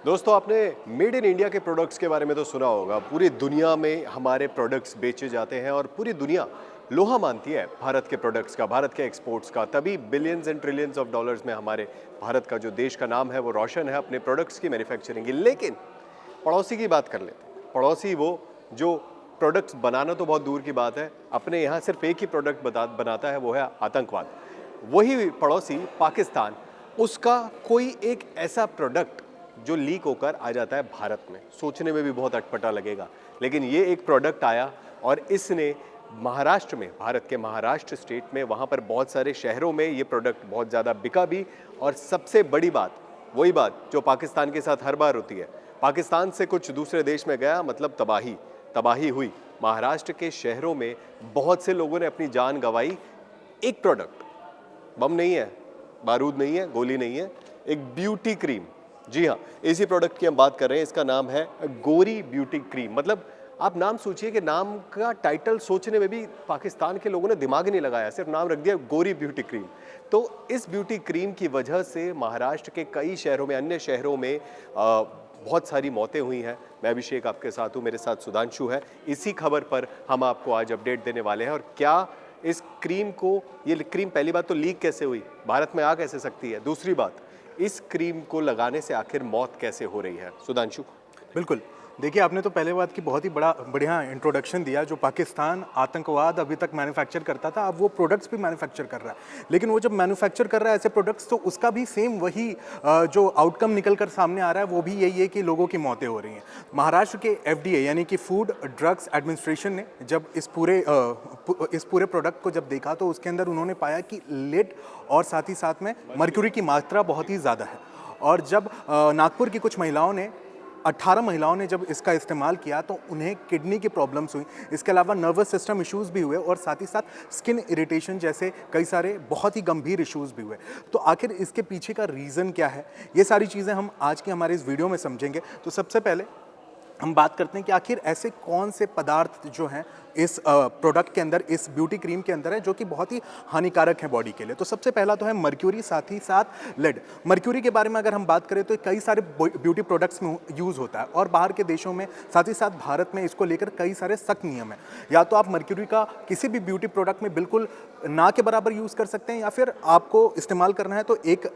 दोस्तों, आपने made in India के प्रोडक्ट्स के बारे में तो सुना होगा। पूरी दुनिया में हमारे प्रोडक्ट्स बेचे जाते हैं और पूरी दुनिया लोहा मानती है भारत के प्रोडक्ट्स का, भारत के एक्सपोर्ट्स का। तभी billions and trillions of dollars में हमारे भारत का जो देश का नाम है वो रोशन है अपने प्रोडक्ट्स की मैन्युफैक्चरिंग की। लेकिन पड़ोसी की बात कर लेते हैं। पड़ोसी वो जो प्रोडक्ट्स बनाना तो बहुत दूर की बात है, अपने यहाँ सिर्फ एक ही प्रोडक्ट बनाता है, वो है आतंकवाद। वही पड़ोसी पाकिस्तान, उसका कोई एक ऐसा प्रोडक्ट जो लीक होकर आ जाता है भारत में, सोचने में भी बहुत अटपटा लगेगा। लेकिन ये एक प्रोडक्ट आया और इसने महाराष्ट्र में, भारत के महाराष्ट्र स्टेट में, वहाँ पर बहुत सारे शहरों में ये प्रोडक्ट बहुत ज़्यादा बिका भी। और सबसे बड़ी बात, वही बात जो पाकिस्तान के साथ हर बार होती है, पाकिस्तान से कुछ दूसरे देश में गया मतलब तबाही तबाही हुई। महाराष्ट्र के शहरों में बहुत से लोगों ने अपनी जान गंवाई। एक प्रोडक्ट, बम नहीं है, बारूद नहीं है, गोली नहीं है, एक ब्यूटी क्रीम। जी हाँ, इसी प्रोडक्ट की हम बात कर रहे हैं। इसका नाम है गोरी ब्यूटी क्रीम। मतलब आप नाम सोचिए कि नाम का टाइटल सोचने में भी पाकिस्तान के लोगों ने दिमाग नहीं लगाया, सिर्फ नाम रख दिया गोरी ब्यूटी क्रीम। तो इस ब्यूटी क्रीम की वजह से महाराष्ट्र के कई शहरों में, अन्य शहरों में बहुत सारी मौतें हुई हैं। मैं अभिषेक आपके साथ हूँ, मेरे साथ सुधांशु है। इसी खबर पर हम आपको आज अपडेट देने वाले हैं। और क्या इस क्रीम को, ये क्रीम पहली बात तो लीक कैसे हुई, भारत में आ कैसे सकती है, दूसरी बात इस क्रीम को लगाने से आखिर मौत कैसे हो रही है, सुधांशु? बिल्कुल। देखिए, आपने तो पहले बात की बहुत ही बढ़िया इंट्रोडक्शन दिया। जो पाकिस्तान आतंकवाद अभी तक मैन्युफैक्चर करता था, अब वो प्रोडक्ट्स भी मैन्युफैक्चर कर रहा है। लेकिन वो जब मैन्युफैक्चर कर रहा है ऐसे प्रोडक्ट्स, तो उसका भी सेम वही जो आउटकम निकल कर सामने आ रहा है वो भी यही है कि लोगों की मौतें हो रही हैं। महाराष्ट्र के FDA यानी कि फूड ड्रग्स एडमिनिस्ट्रेशन ने जब इस पूरे प्रोडक्ट को जब देखा, तो उसके अंदर उन्होंने पाया कि लेड और साथ ही साथ में मर्क्यूरी की मात्रा बहुत ही ज़्यादा है। और जब नागपुर की कुछ महिलाओं ने 18 महिलाओं ने जब इसका इस्तेमाल किया, तो उन्हें किडनी की प्रॉब्लम्स हुई। इसके अलावा नर्वस सिस्टम इश्यूज़ भी हुए और साथ ही साथ स्किन इरिटेशन जैसे कई सारे बहुत ही गंभीर इश्यूज़ भी हुए। तो आखिर इसके पीछे का रीज़न क्या है, ये सारी चीज़ें हम आज की हमारे इस वीडियो में समझेंगे। तो सबसे पहले हम बात करते हैं कि आखिर ऐसे कौन से पदार्थ जो हैं इस प्रोडक्ट के अंदर, इस ब्यूटी क्रीम के अंदर है, जो कि बहुत ही हानिकारक है बॉडी के लिए। तो सबसे पहला तो है मर्क्यूरी, साथ ही साथ लेड। मर्क्यूरी के बारे में अगर हम बात करें तो कई सारे ब्यूटी प्रोडक्ट्स में यूज़ होता है और बाहर के देशों में, साथ ही साथ भारत में इसको लेकर कई सारे सख्त नियम हैं। या तो आप मर्क्यूरी का किसी भी ब्यूटी प्रोडक्ट में बिल्कुल ना के बराबर यूज़ कर सकते हैं, या फिर आपको इस्तेमाल करना है तो एक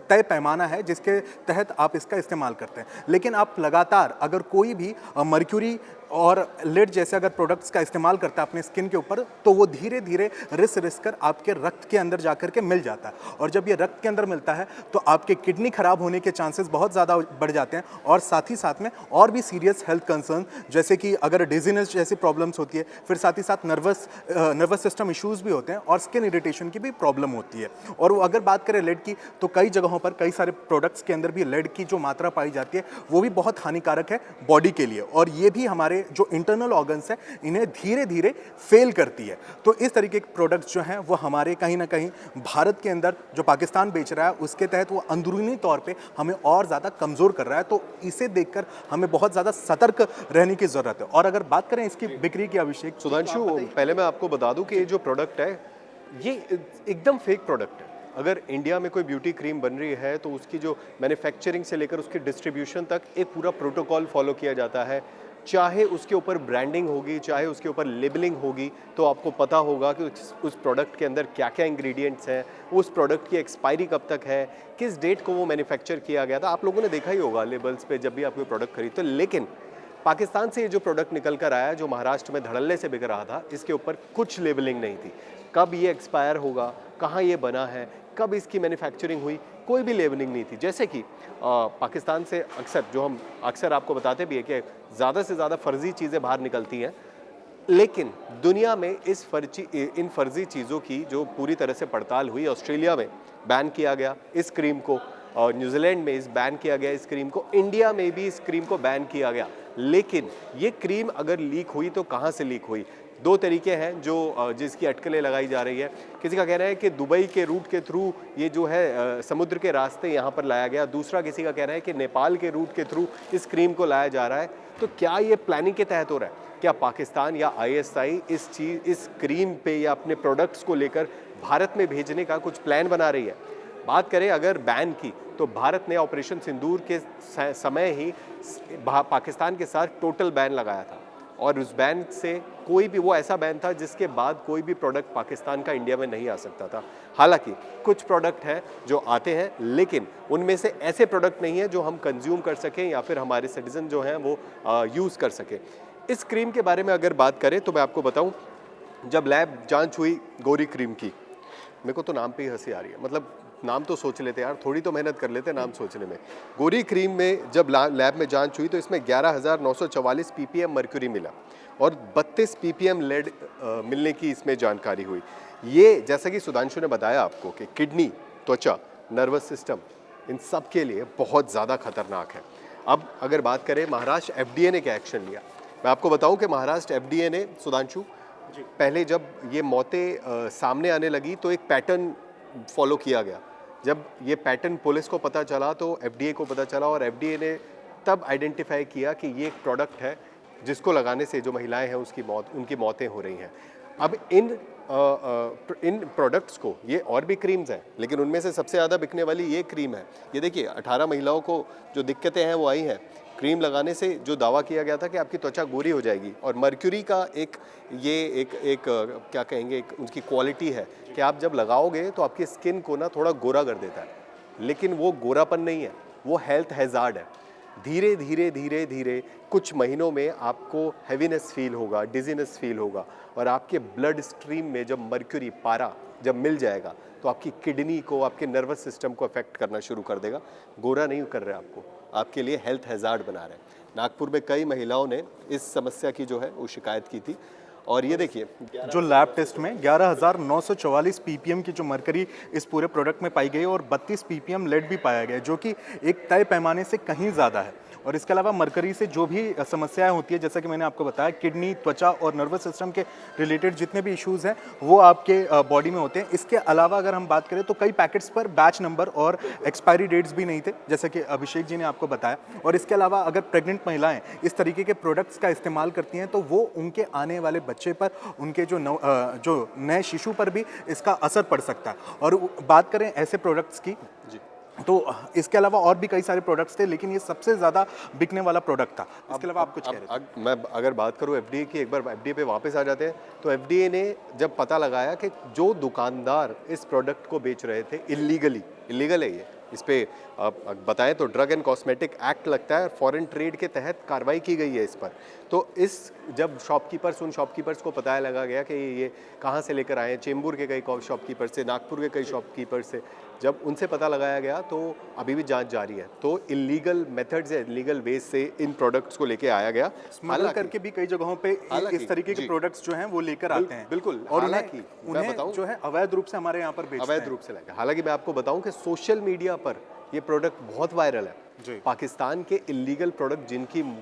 तय पैमाना है जिसके तहत आप इसका इस्तेमाल करते हैं। लेकिन आप लगातार अगर कोई भी मर्क्यूरी और लेड जैसे अगर प्रोडक्ट्स का इस्तेमाल करता है अपने स्किन के ऊपर, तो वो धीरे धीरे रिस कर आपके रक्त के अंदर जाकर के मिल जाता है। और जब ये रक्त के अंदर मिलता है तो आपके किडनी खराब होने के चांसेस बहुत ज़्यादा बढ़ जाते हैं। और साथ ही साथ में और भी सीरियस हेल्थ कंसर्न, जैसे कि अगर डिजीनेस जैसी प्रॉब्लम्स होती है, फिर साथ ही साथ नर्वस सिस्टम इश्यूज़ भी होते हैं और स्किन इरिटेशन की भी प्रॉब्लम होती है। और वो अगर बात करें लेड की, तो कई जगहों पर कई सारे प्रोडक्ट्स के अंदर भी लेड की जो मात्रा पाई जाती है वो भी बहुत हानिकारक है बॉडी के लिए। और ये भी हमारे जो इंटरनल ऑर्गन्स हैं इन्हें धीरे धीरे फेल करती है। तो इस तरीके के प्रोडक्ट्स जो हैं वो हमारे कहीं ना कहीं भारत के अंदर जो पाकिस्तान बेच रहा है उसके तहत वो अंदरूनी तौर पे हमें और ज़्यादा कमज़ोर कर रहा है। तो इसे देखकर हमें बहुत ज़्यादा सतर्क रहने की ज़रूरत है। और अगर बात करें इसकी बिक्री की, अभिषेक सुधांशु, पहले मैं आपको बता दूं कि ये जो प्रोडक्ट है ये एकदम फेक प्रोडक्ट है। अगर इंडिया में कोई ब्यूटी क्रीम बन रही है तो उसकी जो मैन्युफैक्चरिंग से लेकर उसकी डिस्ट्रीब्यूशन तक एक पूरा प्रोटोकॉल फॉलो किया जाता है। चाहे उसके ऊपर ब्रांडिंग होगी, चाहे उसके ऊपर लेबलिंग होगी, तो आपको पता होगा कि उस प्रोडक्ट के अंदर क्या क्या इंग्रेडिएंट्स हैं, उस प्रोडक्ट की एक्सपायरी कब तक है, किस डेट को वो मैन्युफैक्चर किया गया था। आप लोगों ने देखा ही होगा लेबल्स पे जब भी आप कोई प्रोडक्ट खरीदते हो। लेकिन पाकिस्तान से ये जो प्रोडक्ट निकल कर आया, जो महाराष्ट्र में धड़ल्ले से बिक रहा था, इसके ऊपर कुछ लेबलिंग नहीं थी। कब ये एक्सपायर होगा, कहाँ ये बना है, कब इसकी मैन्युफैक्चरिंग हुई, कोई भी लेबलिंग नहीं थी। जैसे कि पाकिस्तान से अक्सर आपको बताते भी है कि ज़्यादा से ज़्यादा फर्जी चीज़ें बाहर निकलती हैं। लेकिन दुनिया में इन फर्जी चीज़ों की जो पूरी तरह से पड़ताल हुई, ऑस्ट्रेलिया में बैन किया गया इस क्रीम को, और न्यूजीलैंड में बैन किया गया इस क्रीम को, इंडिया में भी इस क्रीम को बैन किया गया। लेकिन ये क्रीम अगर लीक हुई तो कहाँ से लीक हुई? दो तरीके हैं जिसकी अटकलें लगाई जा रही है। किसी का कहना है कि दुबई के रूट के थ्रू ये जो है समुद्र के रास्ते यहाँ पर लाया गया। दूसरा किसी का कहना है कि नेपाल के रूट के थ्रू इस क्रीम को लाया जा रहा है। तो क्या ये प्लानिंग के तहत हो रहा है? क्या पाकिस्तान या ISI इस क्रीम पे या अपने प्रोडक्ट्स को लेकर भारत में भेजने का कुछ प्लान बना रही है? बात करें अगर बैन की, तो भारत ने ऑपरेशन सिंदूर के समय ही पाकिस्तान के साथ टोटल बैन लगाया था, और उस बैन से कोई भी, वो ऐसा बैन था जिसके बाद कोई भी प्रोडक्ट पाकिस्तान का इंडिया में नहीं आ सकता था। हालांकि कुछ प्रोडक्ट हैं जो आते हैं, लेकिन उनमें से ऐसे प्रोडक्ट नहीं है जो हम कंज्यूम कर सकें या फिर हमारे सिटीजन जो हैं वो यूज़ कर सकें। इस क्रीम के बारे में अगर बात करें तो मैं आपको बताऊं, जब लैब जांच हुई गोरी क्रीम की, मेरे को तो नाम पे ही हंसी आ रही है, मतलब नाम तो सोच लेते यार, थोड़ी तो मेहनत कर लेते नाम सोचने में। गोरी क्रीम में जब लैब में जांच हुई तो इसमें 11,944 ppm मर्क्यूरी मिला और 32 ppm लेड मिलने की इसमें जानकारी हुई। ये जैसा कि सुधांशु ने बताया आपको कि किडनी, त्वचा, नर्वस सिस्टम, इन सब के लिए बहुत ज़्यादा खतरनाक है। अब अगर बात करें महाराष्ट्र FDA ने क्या एक्शन लिया, मैं आपको बताऊं कि महाराष्ट्र FDA ने, सुधांशु, पहले जब ये मौतें सामने आने लगी तो एक पैटर्न फॉलो किया गया। जब ये पैटर्न पुलिस को पता चला तो FDA को पता चला, और FDA ने तब आइडेंटिफाई किया कि ये एक प्रोडक्ट है जिसको लगाने से जो महिलाएं हैं उनकी मौतें हो रही हैं। अब इन प्रोडक्ट्स को, ये और भी क्रीम्स हैं लेकिन उनमें से सबसे ज़्यादा बिकने वाली ये क्रीम है। ये देखिए 18 महिलाओं को जो दिक्कतें हैं वो आई हैं क्रीम लगाने से। जो दावा किया गया था कि आपकी त्वचा गोरी हो जाएगी, और मर्क्यूरी का एक क्या कहेंगे, एक उनकी क्वालिटी है कि आप जब लगाओगे तो आपकी स्किन को ना थोड़ा गोरा कर देता है, लेकिन वो गोरापन नहीं है, वो हेल्थ हैजार्ड है। धीरे धीरे धीरे धीरे कुछ महीनों में आपको हैवीनेस फील होगा, डिजीनेस फील होगा, और आपके ब्लड स्ट्रीम में जब मर्क्यूरी, पारा जब मिल जाएगा तो आपकी किडनी को, आपके नर्वस सिस्टम को अफेक्ट करना शुरू कर देगा। गोरा नहीं कर रहे आपको, आपके लिए हेल्थ हैजार्ड बना रहे हैं। नागपुर में कई महिलाओं ने इस समस्या की जो है वो शिकायत की थी, और ये देखिए जो लैब टेस्ट में 11,944 ppm की जो मरकरी इस पूरे प्रोडक्ट में पाई गई और 32 ppm लेड भी पाया गया, जो कि एक तय पैमाने से कहीं ज़्यादा है। और इसके अलावा मरकरी से जो भी समस्याएं होती है, जैसा कि मैंने आपको बताया, किडनी, त्वचा और नर्वस सिस्टम के रिलेटेड जितने भी इश्यूज़ हैं वो आपके बॉडी में होते हैं। इसके अलावा अगर हम बात करें तो कई पैकेट्स पर बैच नंबर और एक्सपायरी डेट्स भी नहीं थे, जैसा कि अभिषेक जी ने आपको बताया। और इसके अलावा अगर प्रेग्नेंट महिलाएं इस तरीके के प्रोडक्ट्स का इस्तेमाल करती हैं तो वो उनके आने वाले बच्चे पर, उनके जो नए शिशु पर भी इसका असर पड़ सकता है। और बात करें ऐसे प्रोडक्ट्स की तो इसके अलावा और भी कई सारे प्रोडक्ट्स थे, लेकिन ये सबसे ज़्यादा बिकने वाला प्रोडक्ट था। इसके अलावा आप कुछ कह रहे थे? मैं अगर बात करूं FDA की, एक बार FDA पे वापस आ जाते हैं, तो FDA ने जब पता लगाया कि जो दुकानदार इस प्रोडक्ट को बेच रहे थे इलीगल है ये, इस पे आप बताएं तो ड्रग एंड कॉस्मेटिक एक्ट लगता है, फॉरेन ट्रेड के तहत कार्रवाई की गई है इस पर। तो जब उन शॉपकीपर्स को पता लगा गया कि ये कहाँ से लेकर आए हैं, चेंबूर के कई शॉपकीपर से, नागपुर के कई शॉपकीपर से, जब उनसे पता लगाया गया तो अभी भी जांच जारी है। तो इलीगल मेथड्स या इलीगल वेज से इन प्रोडक्ट्स को लेके आया गया, स्मगल करके भी कई जगहों पे इस तरीके के प्रोडक्ट्स जो हैं वो लेकर आते हैं। बिल्कुल, और उन्हें जो है अवैध रूप से हमारे यहाँ पर बेचते हैं। अवैध रूप से लाएगा। हालांकि मैं आपको बताऊं कि सोशल मीडिया पर ये प्रोडक्ट बहुत वायरल है। पाकिस्तान के इलीगल प्रोडक्ट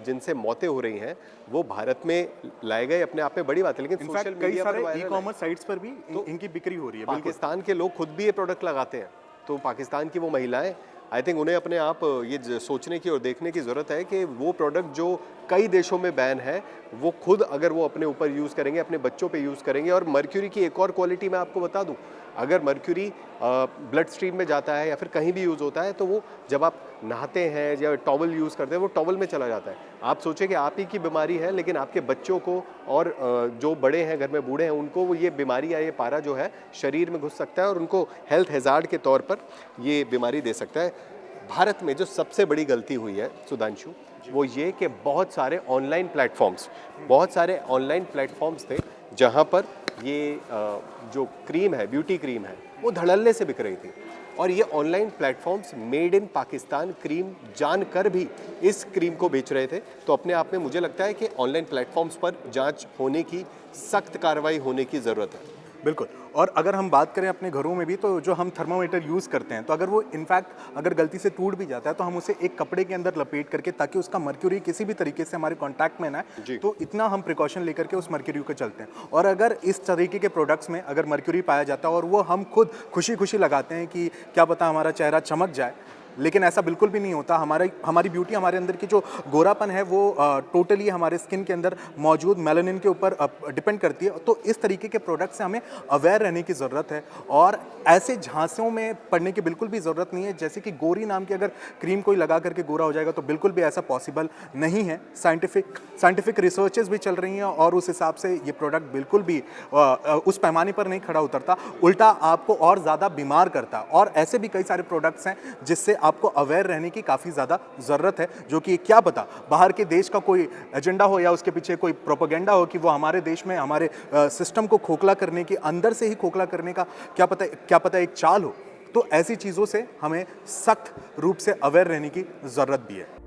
जिनसे मौतें हो रही हैं वो भारत में लाए गए, अपने आप में बड़ी बात है, लेकिन सोशल मीडिया पर ई-कॉमर्स साइट्स पर भी इनकी बिक्री हो रही है। पाकिस्तान के लोग खुद भी ये प्रोडक्ट लगाते हैं, तो पाकिस्तान की वो महिलाएं, आई थिंक उन्हें अपने आप ये सोचने की और देखने की ज़रूरत है कि वो प्रोडक्ट जो कई देशों में बैन है, वो खुद अगर वो अपने ऊपर यूज़ करेंगे, अपने बच्चों पे यूज़ करेंगे। और मर्क्यूरी की एक और क्वालिटी मैं आपको बता दूं, अगर मर्क्यूरी ब्लड स्ट्रीम में जाता है या फिर कहीं भी यूज़ होता है तो वो जब आप नहाते हैं या टॉवल यूज़ करते हैं वो टॉवल में चला जाता है। आप सोचें कि आप ही की बीमारी है, लेकिन आपके बच्चों को और जो बड़े हैं, घर में बूढ़े हैं, उनको वो ये बीमारी या ये पारा जो है शरीर में घुस सकता है और उनको हेल्थ हैजार्ड के तौर पर ये बीमारी दे सकता है। भारत में जो सबसे बड़ी गलती हुई है सुधांशु, वो ये कि बहुत सारे ऑनलाइन प्लेटफॉर्म्स थे जहाँ पर ये जो क्रीम है, ब्यूटी क्रीम है, वो धड़ल्ले से बिक रही थी। और ये online platforms made in Pakistan cream जानकर भी इस क्रीम को बेच रहे थे। तो अपने आप में मुझे लगता है कि ऑनलाइन प्लेटफॉर्म्स पर जांच होने की, सख्त कार्रवाई होने की ज़रूरत है। बिल्कुल। और अगर हम बात करें अपने घरों में भी, तो जो हम थर्मामीटर यूज़ करते हैं, तो अगर वो इनफैक्ट अगर गलती से टूट भी जाता है तो हम उसे एक कपड़े के अंदर लपेट करके, ताकि उसका मर्क्यूरी किसी भी तरीके से हमारे कांटेक्ट में ना आए, तो इतना हम प्रिकॉशन लेकर के उस मर्क्यूरी को चलते हैं। और अगर इस तरीके के प्रोडक्ट्स में अगर मर्क्यूरी पाया जाता है और वो हम खुद खुशी खुशी लगाते हैं कि क्या पता हमारा चेहरा चमक जाए, लेकिन ऐसा बिल्कुल भी नहीं होता। हमारी ब्यूटी, हमारे अंदर की जो गोरापन है वो टोटली हमारे स्किन के अंदर मौजूद मेलानिन के ऊपर डिपेंड करती है। तो इस तरीके के प्रोडक्ट से हमें अवेयर रहने की ज़रूरत है और ऐसे झांसियों में पड़ने की बिल्कुल भी ज़रूरत नहीं है। जैसे कि गोरी नाम की अगर क्रीम कोई लगा करके गोरा हो जाएगा, तो बिल्कुल भी ऐसा पॉसिबल नहीं है। साइंटिफिक रिसर्चेस भी चल रही हैं और उस हिसाब से ये प्रोडक्ट बिल्कुल भी उस पैमाने पर नहीं खड़ा उतरता, उल्टा आपको और ज़्यादा बीमार करता। और ऐसे भी कई सारे प्रोडक्ट्स हैं जिससे आपको अवेयर रहने की काफ़ी ज़्यादा ज़रूरत है, जो कि क्या पता बाहर के देश का कोई एजेंडा हो या उसके पीछे कोई प्रोपेगेंडा हो कि वो हमारे देश में हमारे सिस्टम को खोखला करने की, अंदर से ही खोखला करने का क्या पता एक चाल हो। तो ऐसी चीज़ों से हमें सख्त रूप से अवेयर रहने की ज़रूरत भी है।